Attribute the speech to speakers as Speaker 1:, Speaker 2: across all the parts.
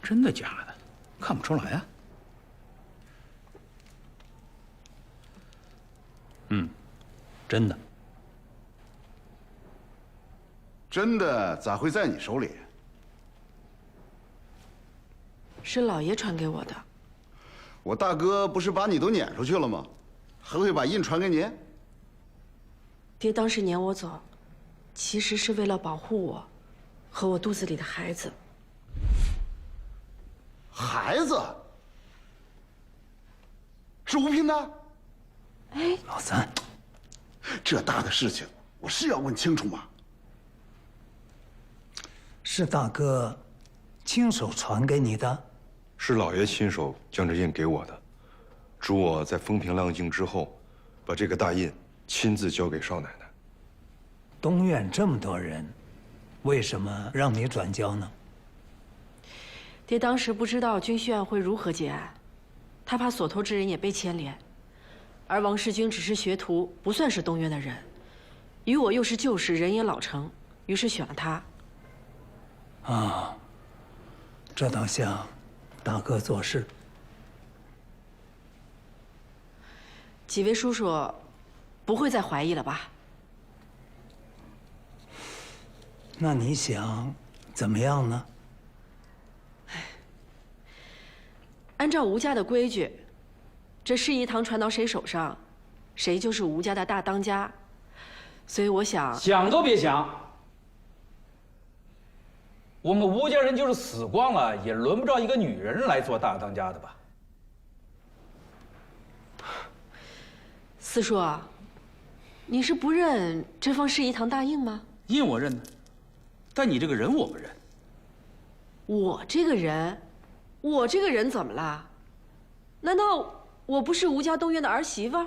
Speaker 1: 真的假的？看不出来啊。真的。
Speaker 2: 真的咋会在你手里？
Speaker 3: 是老爷传给我的。
Speaker 2: 我大哥不是把你都撵出去了吗？还会把印传给你？
Speaker 3: 爹当时撵我走，其实是为了保护我和我肚子里的孩子。
Speaker 2: 孩子是吴聘的？
Speaker 3: 哎，
Speaker 1: 老三，
Speaker 2: 这大的事情，我是要问清楚吗？
Speaker 4: 是大哥亲手传给你的？
Speaker 5: 是老爷亲手将这印给我的，嘱我在风平浪静之后，把这个大印亲自交给少奶奶。
Speaker 4: 东院这么多人，为什么让你转交呢？
Speaker 3: 爹当时不知道军需院会如何结案，他怕所托之人也被牵连，而王世军只是学徒，不算是东院的人，与我又是旧识，人也老成，于是选了他。
Speaker 4: 啊，这倒像大哥做事。
Speaker 3: 几位叔叔不会再怀疑了吧？
Speaker 4: 那你想怎么样呢？
Speaker 3: 按照吴家的规矩，这事宜堂传到谁手上，谁就是吴家的大当家。所以我想，
Speaker 1: 想都别想。我们吴家人就是死光了，也轮不着一个女人来做大当家的吧？
Speaker 3: 四叔，你是不认这方事宜堂大印吗？
Speaker 1: 印我认呢，但你这个人我不认。
Speaker 3: 我这个人怎么了？难道我不是吴家东院的儿媳妇？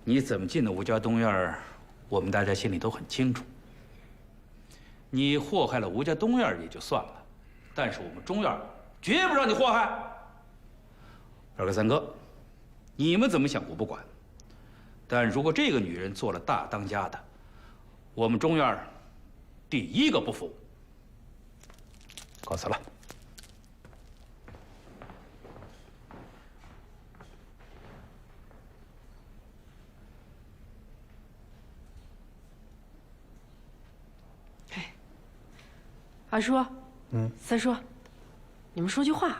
Speaker 1: 你怎么进的吴家东院，我们大家心里都很清楚。你祸害了吴家东院也就算了，但是我们中院绝不让你祸害。二哥、三哥，你们怎么想我不管，但如果这个女人做了大当家的，我们中院第一个不服。告辞了。
Speaker 3: 二叔，三叔，你们说句话。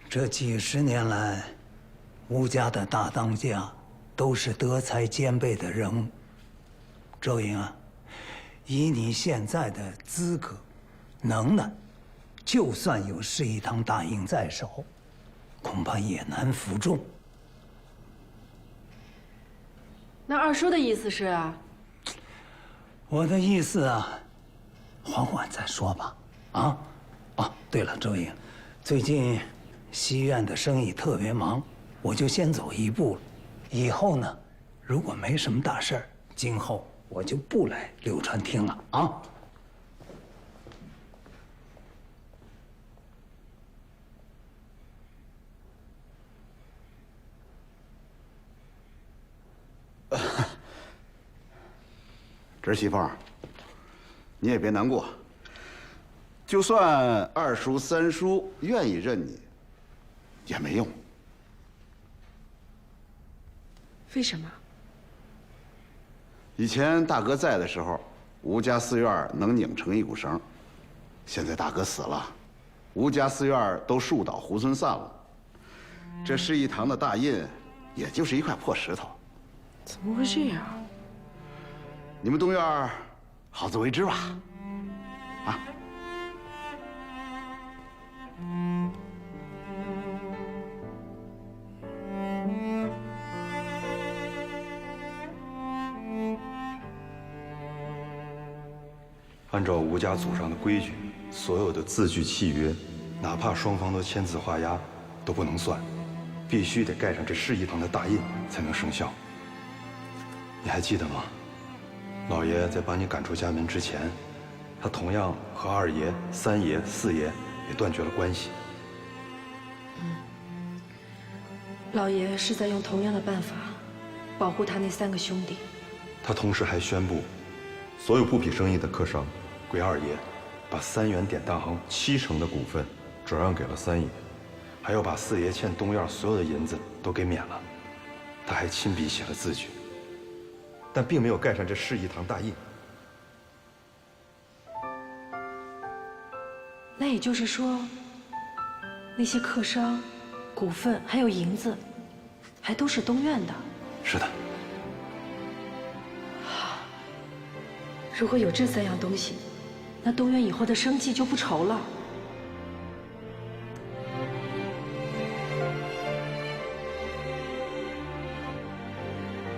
Speaker 4: 这几十年来，吴家的大当家都是德才兼备的人物。周莹啊，以你现在的资格、能耐，就算有事宜堂大印在手，恐怕也难服众。
Speaker 3: 那二叔的意思是？
Speaker 4: 我的意思啊，缓缓再说吧。啊，哦，对了，周莹，最近西院的生意特别忙，我就先走一步了。以后呢，如果没什么大事儿，今后我就不来柳川厅了啊。
Speaker 2: 侄媳妇儿，你也别难过。就算二叔、三叔愿意认你，也没用。
Speaker 3: 为什么？
Speaker 2: 以前大哥在的时候，吴家四院能拧成一股绳。现在大哥死了，吴家四院都树倒猢狲散了。这事宜堂的大印，也就是一块破石头。
Speaker 3: 怎么会这样？
Speaker 2: 你们东院好自为之吧。啊。
Speaker 5: 按照吴家祖上的规矩，所有的字据契约，哪怕双方都签字画押，都不能算，必须得盖上这事宜堂的大印才能生效。你还记得吗？老爷在把你赶出家门之前，他同样和二爷、三爷、四爷也断绝了关系。
Speaker 3: 老爷是在用同样的办法保护他那3个兄弟。
Speaker 5: 他同时还宣布，所有不匹生意的客商，鬼二爷把3元典当行70%的股份转让给了3爷，还要把4爷欠东院所有的银子都给免了。他还亲笔写了字据，但并没有盖上这世义堂大印。
Speaker 3: 那也就是说，那些客商、股份还有银子，还都是东院的。
Speaker 5: 是的。
Speaker 3: 如果有这3样东西，那东院以后的生计就不愁了。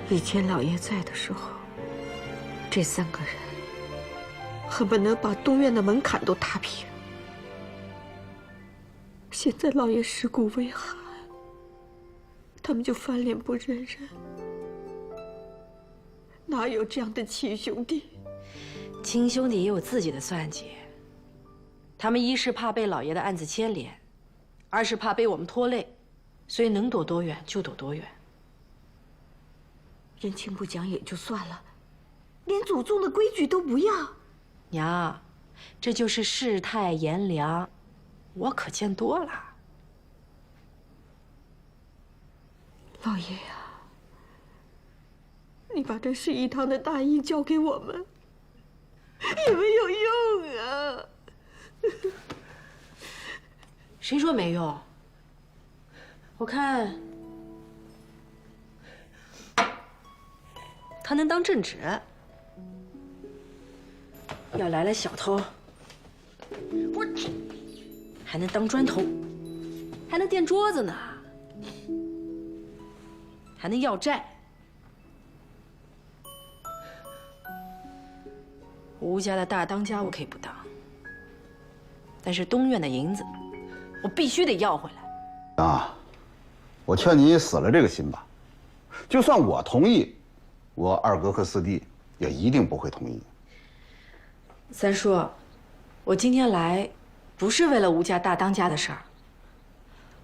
Speaker 6: 以前老爷在的时候，这3个人恨不能把东院的门槛都踏平。现在老爷尸骨未寒，他们就翻脸不认人，哪有这样的亲兄弟？
Speaker 3: 亲兄弟也有自己的算计，他们一是怕被老爷的案子牵连，二是怕被我们拖累，所以能躲多远就躲多远。
Speaker 6: 人情不讲也就算了，连祖宗的规矩都不要。
Speaker 3: 娘，这就是世态炎凉，我可见多了。
Speaker 6: 老爷呀，你把这世义堂的大印交给我们，也没有用啊。
Speaker 3: 谁说没用？我看他能当正职，要来了小偷，我还能当砖头，还能垫桌子呢，还能要债。吴家的大当家我可以不当，但是东院的银子，我必须得要回来。
Speaker 2: 啊，我劝你死了这个心吧。就算我同意，我二哥和四弟也一定不会同意。
Speaker 3: 三叔，我今天来，不是为了吴家大当家的事儿，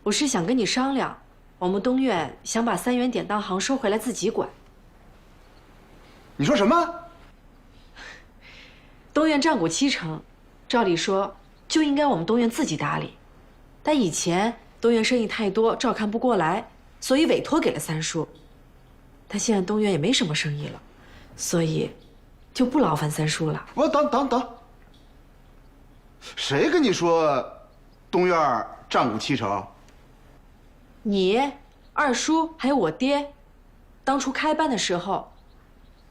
Speaker 3: 我是想跟你商量，我们东院想把3元典当行收回来自己管。
Speaker 2: 你说什么？
Speaker 3: 东院占股70%，照理说就应该我们东院自己打理，但以前东院生意太多，照看不过来，所以委托给了三叔。但现在东院也没什么生意了，所以就不劳烦三叔了。
Speaker 2: 我等，谁跟你说东院占股70%？
Speaker 3: 你、二叔还有我爹，当初开办的时候，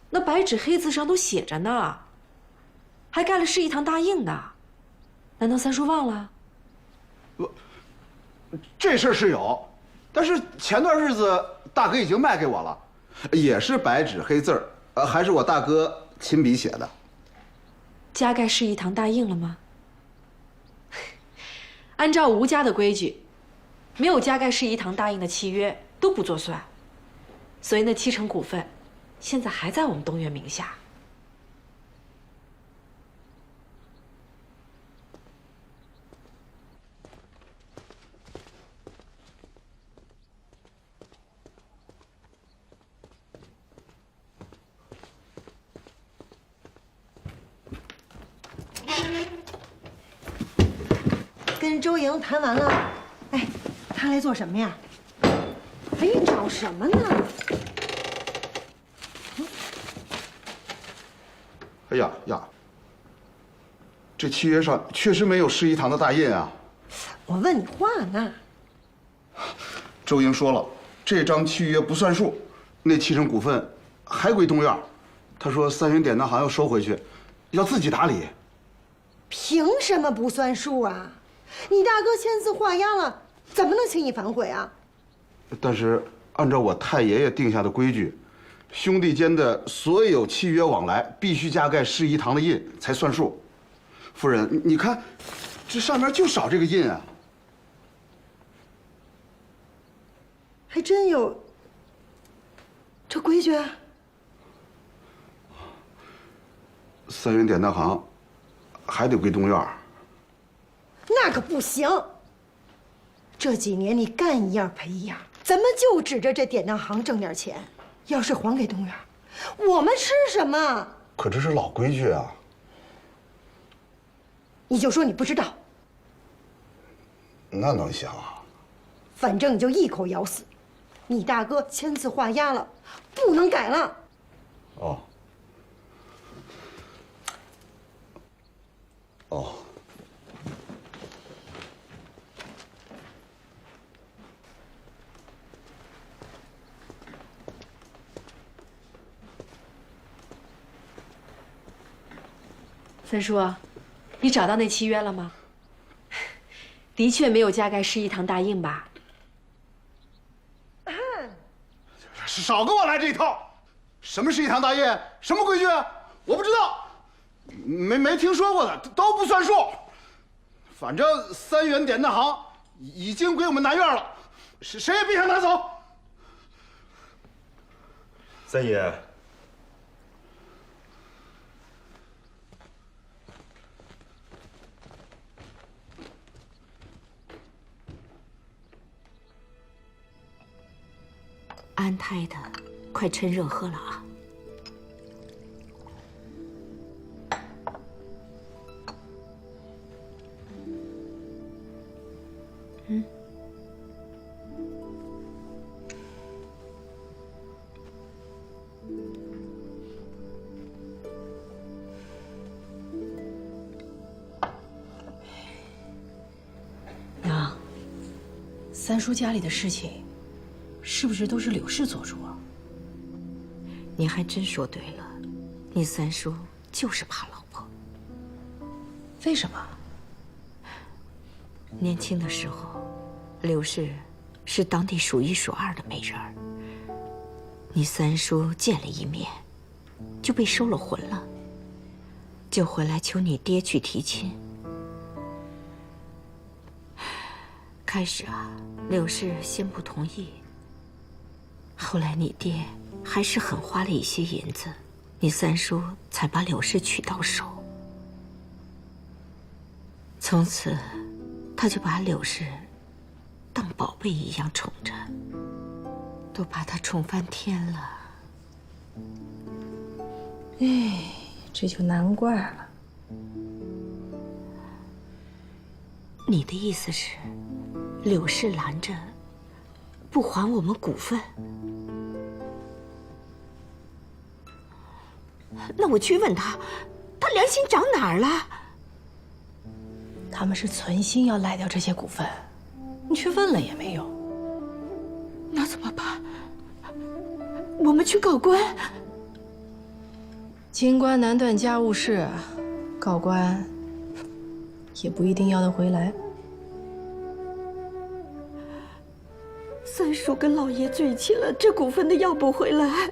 Speaker 3: 那白纸黑字上都写着呢，还盖了世义堂大印呢。难道三叔忘了？
Speaker 2: 这事儿是有，但是前段日子大哥已经卖给我了，也是白纸黑字儿，还是我大哥亲笔写的。
Speaker 3: 加盖世义堂大印了吗？按照吴家的规矩，没有加盖世义堂大印的契约都不作算，所以那70%股份现在还在我们东院名下。
Speaker 7: 跟周莹谈完了，哎，他来做什么呀？哎，找什么呢？
Speaker 2: 哎呀，这契约上确实没有世义堂的大印啊。
Speaker 7: 我问你话呢。
Speaker 2: 周莹说了，这张契约不算数，那70%股份还归东院。他说3元典当行要收回去，要自己打理。
Speaker 7: 凭什么不算数啊？你大哥签字画押了，怎么能轻易反悔啊？
Speaker 2: 但是按照我太爷爷定下的规矩，兄弟间的所有契约往来必须加盖世义堂的印才算数。夫人，你看，这上面就少这个印啊。
Speaker 7: 还真有这规矩
Speaker 2: 3元典当行还得归东院。
Speaker 7: 那可不行。这几年你干一样赔一样，怎么就指着这典当行挣点钱？要是还给东院，我们吃什么？
Speaker 2: 可这是老规矩啊。
Speaker 7: 你就说你不知道，
Speaker 2: 那能行啊？
Speaker 7: 反正你就一口咬死，你大哥签字画押了，不能改了。
Speaker 2: 哦。哦。
Speaker 3: 三叔，你找到那契约了吗？的确没有加盖市一堂大印吧？
Speaker 2: 少跟我来这一套！什么是一堂大印？什么规矩？我不知道，没听说过的都不算数。反正3元点那行已经归我们南院了，谁也别想拿走。
Speaker 5: 三爷，
Speaker 6: 安胎的，快趁热喝了啊！
Speaker 3: 娘，三叔家里的事情，是不是都是柳氏做主啊？
Speaker 6: 你还真说对了，你三叔就是怕老婆。
Speaker 3: 为什么？
Speaker 6: 年轻的时候，柳氏是当地数1数2的美人儿。你三叔见了一面，就被收了魂了，就回来求你爹去提亲。开始啊，柳氏先不同意，后来你爹还是狠花了一些银子，你三叔才把柳氏娶到手。从此，他就把柳氏当宝贝一样宠着，都把她宠翻天了。
Speaker 3: 哎，这就难怪了。
Speaker 6: 你的意思是，柳氏拦着，不还我们股份？那我去问他，他良心长哪儿了？
Speaker 3: 他们是存心要赖掉这些股份，你去问了也没用。
Speaker 6: 那怎么办？我们去告官。
Speaker 3: 清官难断家务事，告官也不一定要得回来。
Speaker 6: 三叔跟老爷嘴亲了，这股份的要不回来，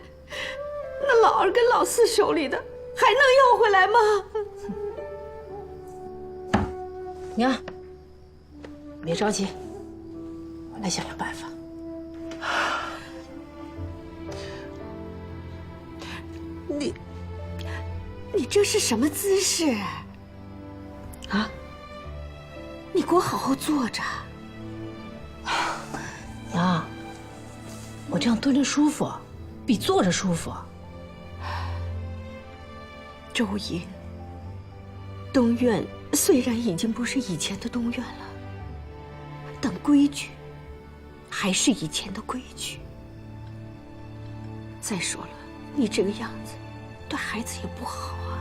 Speaker 6: 那老二跟老四手里的还能要回来吗？
Speaker 3: 娘，别着急，我来想想办法。
Speaker 6: 你这是什么姿势？啊？你给我好好坐着。
Speaker 3: 娘，我这样蹲着舒服，比坐着舒服。
Speaker 6: 周莹，东院虽然已经不是以前的东院了，但规矩还是以前的规矩。再说了，你这个样子对孩子也不好啊。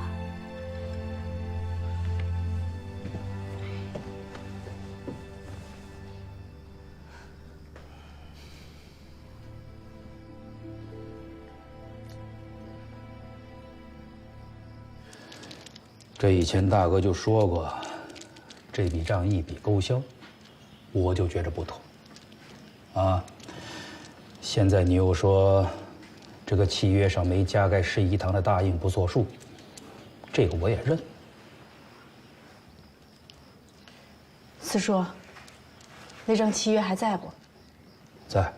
Speaker 1: 这以前大哥就说过，这笔账一笔勾销，我就觉着不妥。啊，现在你又说，这个契约上没加盖市一堂的大印不作数，这个我也认。
Speaker 3: 四叔，那张契约还在不？
Speaker 1: 在。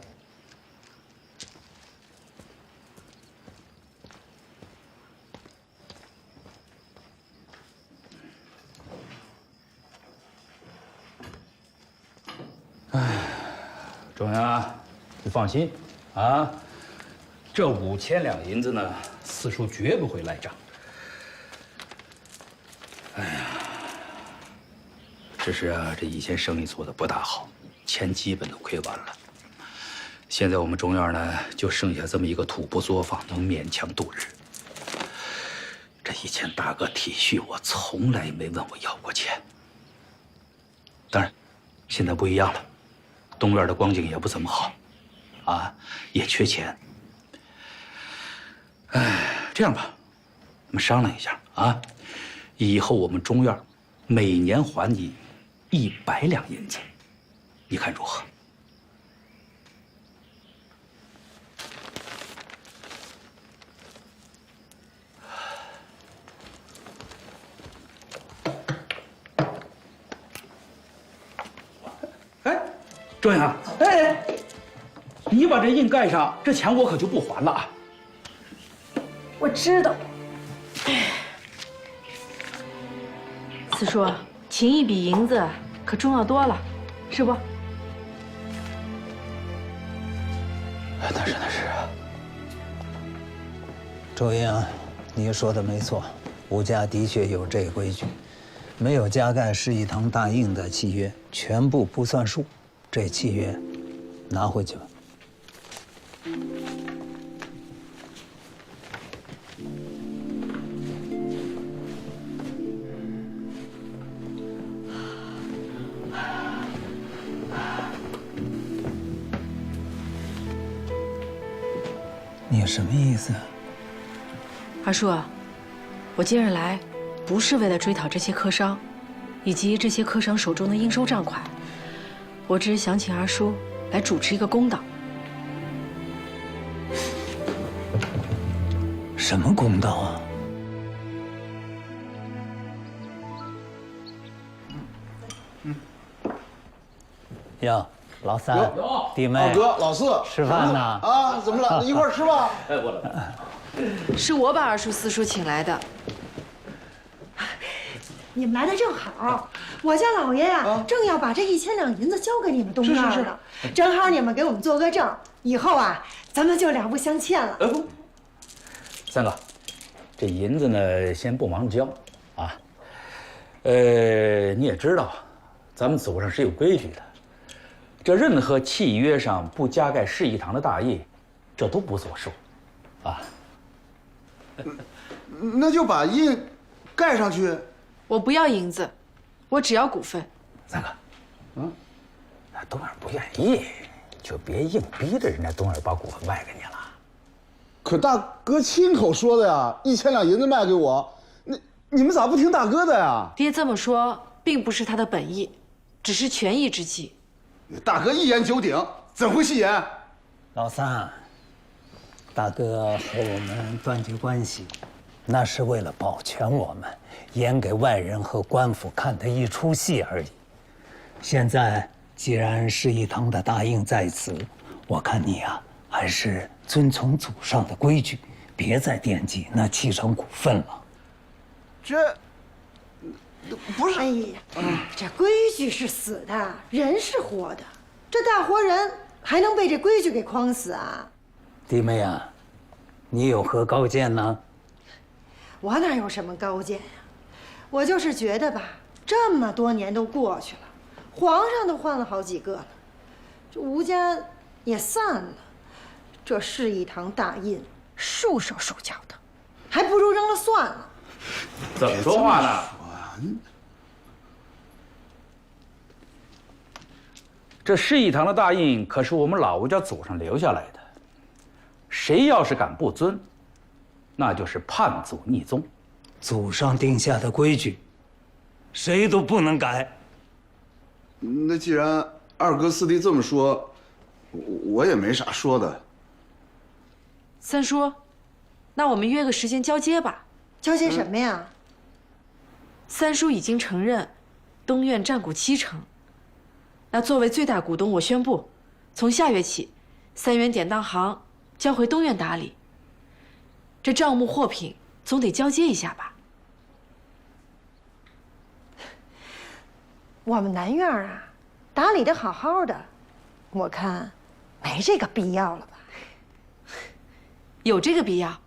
Speaker 1: 哎，周阳，你放心啊，这5000两银子呢，四叔绝不会赖账。哎呀，只是啊，这以前生意做的不大好，钱基本都亏完了。现在我们中院呢，就剩下这么一个土布作坊，能勉强度日。这以前大哥体恤我，从来没问我要过钱。当然，现在不一样了，东院的光景也不怎么好，啊，也缺钱。哎，这样吧，我们商量一下啊，以后我们中院每年还你100两银子，你看如何？哎，周阳，哎，你把这印盖上，这钱我可就不还了啊！
Speaker 3: 我知道。四叔，情义比银子可重要多了，是不？
Speaker 1: 那是。
Speaker 4: 周英，你说的没错，吴家的确有这个规矩，没有加盖世义堂大印的契约，全部不算数。这契约拿回去吧。你什么意思？
Speaker 3: 二叔，我今日来，不是为了追讨这些客商，以及这些客商手中的应收账款，我只是想请二叔来主持一个公道。
Speaker 4: 什么公道啊？哟，老三、弟妹、
Speaker 2: 二哥、老四
Speaker 4: 吃饭呢？
Speaker 2: 啊，怎么了？一块儿吃吧。
Speaker 1: 哎，我来。
Speaker 3: 是我把二叔、四叔请来的。
Speaker 7: 你们来的正好，我家老爷呀，正要把这1000两银子交给你们东院呢，正好你们给我们做个证，以后啊，咱们就两不相欠了。
Speaker 1: 三哥，这银子呢，先不忙交，啊。你也知道，咱们祖上是有规矩的，这任何契约上不加盖世义堂的大印，这都不作数，啊。
Speaker 2: 那就把印盖上去。
Speaker 3: 我不要银子，我只要股份。
Speaker 1: 三哥，那东儿不愿意，就别硬逼着人家东儿把股份卖给你了。
Speaker 2: 可大哥亲口说的呀，1000两银子卖给我，你们咋不听大哥的呀？
Speaker 3: 爹这么说，并不是他的本意，只是权宜之计。
Speaker 2: 大哥一言九鼎，怎会戏言？
Speaker 4: 老三，大哥和我们断绝关系，那是为了保全我们，演给外人和官府看的一出戏而已。现在既然世义堂的大印在此，我看你啊，还是遵从祖上的规矩，别再惦记那7成股份了。
Speaker 2: 这不是。
Speaker 7: 哎呀，这规矩是死的，人是活的，这大活人还能被这规矩给框死啊？
Speaker 4: 弟妹啊，你有何高见呢？
Speaker 7: 我哪有什么高见呀？我就是觉得吧，这么多年都过去了，皇上都换了好几个了，这吴家也散了，这世义堂大印束手束脚的，还不如扔了算了。
Speaker 1: 怎么说话呢？这世义堂的大印可是我们老吴家祖上留下来的，谁要是敢不遵，那就是叛祖逆宗。
Speaker 4: 祖上定下的规矩，谁都不能改。
Speaker 2: 那既然二哥四弟这么说，我也没啥说的。
Speaker 3: 三叔，那我们约个时间交接吧。
Speaker 7: 交接什么呀？
Speaker 3: 三叔已经承认东院占股7成，那作为最大股东，我宣布，从下月起，3元典当行交回东院打理。这账目货品总得交接一下吧？
Speaker 7: 我们南院啊，打理得好好的，我看没这个必要了吧？
Speaker 3: 有这个必要。